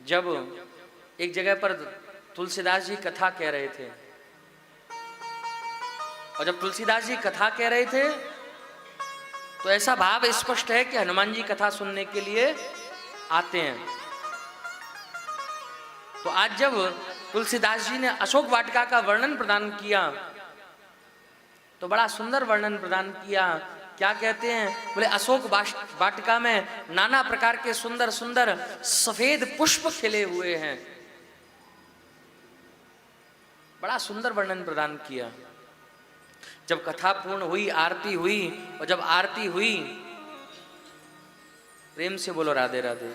जब एक जगह पर तुलसीदास जी कथा कह रहे थे, और जब तुलसीदास जी कथा कह रहे थे तो ऐसा भाव स्पष्ट है कि हनुमान जी कथा सुनने के लिए आते हैं। तो आज जब तुलसीदास जी ने अशोक वाटिका का वर्णन प्रदान किया तो बड़ा सुंदर वर्णन प्रदान किया। क्या कहते हैं? बोले अशोक वाटिका में नाना प्रकार के सुंदर सुंदर सफेद पुष्प खिले हुए हैं। बड़ा सुंदर वर्णन प्रदान किया। जब कथा पूर्ण हुई, आरती हुई, और जब आरती हुई, प्रेम से बोलो राधे राधे,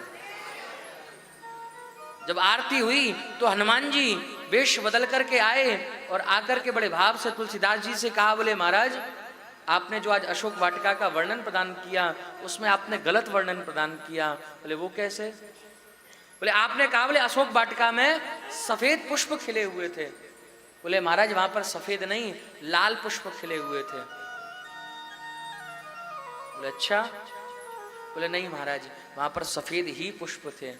जब आरती हुई तो हनुमान जी वेश बदल करके आए और आकर के बड़े भाव से तुलसीदास जी से कहा, बोले महाराज आपने जो आज अशोक वाटिका का वर्णन प्रदान किया उसमें आपने गलत वर्णन प्रदान किया। बोले वो कैसे? बोले आपने कहा बोले अशोक वाटिका में सफेद पुष्प खिले हुए थे। बोले महाराज वहां पर सफेद नहीं, लाल पुष्प खिले हुए थे। बोले अच्छा? बोले नहीं महाराज वहां पर सफेद ही पुष्प थे।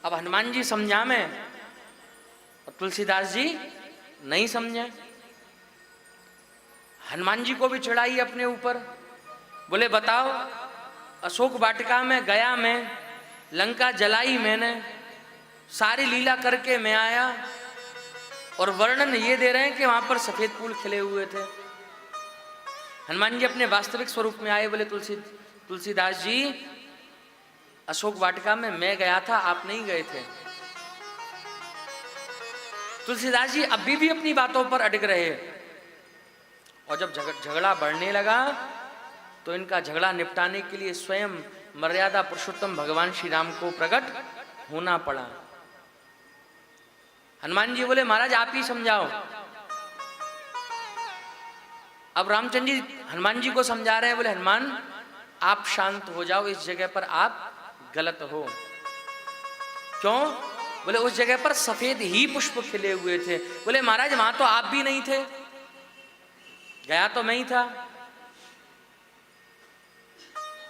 अब हनुमान जी समझा में और तुलसीदास जी नहीं समझे। हनुमान जी को भी चढ़ाई अपने ऊपर। बोले बताओ, अशोक वाटिका में गया मैं, लंका जलाई मैंने, सारी लीला करके मैं आया और वर्णन ये दे रहे हैं कि वहां पर सफेद फूल खिले हुए थे। हनुमान जी अपने वास्तविक स्वरूप में आए। बोले तुलसीदास जी अशोक वाटिका में मैं गया था, आप नहीं गए थे। तुलसीदास जी अभी भी अपनी बातों पर अड़ग रहे, और जब झगड़ा बढ़ने लगा तो इनका झगड़ा निपटाने के लिए स्वयं मर्यादा पुरुषोत्तम भगवान श्री राम को प्रकट होना पड़ा। हनुमान जी बोले महाराज आप ही समझाओ। अब रामचंद्र जी हनुमान जी को समझा रहे हैं। बोले हनुमान आप शांत हो जाओ, इस जगह पर आप गलत हो। क्यों? बोले उस जगह पर सफेद ही पुष्प खिले हुए थे। बोले महाराज वहां तो आप भी नहीं थे, गया तो मैं ही था।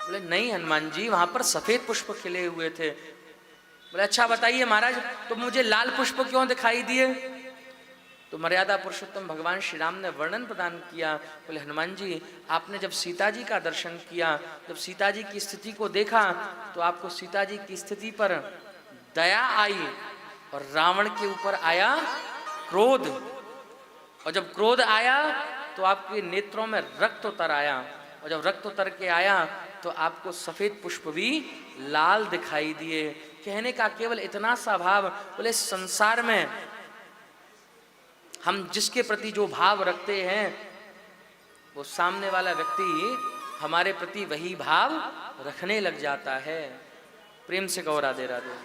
बोले नहीं हनुमान जी वहां पर सफेद पुष्प खिले हुए थे। बोले अच्छा बताइए महाराज तो मुझे लाल पुष्प क्यों दिखाई दिए? तो मर्यादा पुरुषोत्तम भगवान श्री राम ने वर्णन प्रदान किया। बोले हनुमान जी आपने जब सीता जी का दर्शन किया, जब सीता जी की स्थिति को देखा तो आपको सीता जी की स्थिति पर दया आई और रावण के ऊपर आया क्रोध, और जब क्रोध आया तो आपके नेत्रों में रक्त उतर आया, और जब रक्त उतर के आया तो आपको सफेद पुष्प भी लाल दिखाई दिए। कहने का केवल इतना सा भाव। बोले संसार में हम जिसके प्रति जो भाव रखते हैं वो सामने वाला व्यक्ति हमारे प्रति वही भाव रखने लग जाता है। प्रेम से कहो राधे राधे।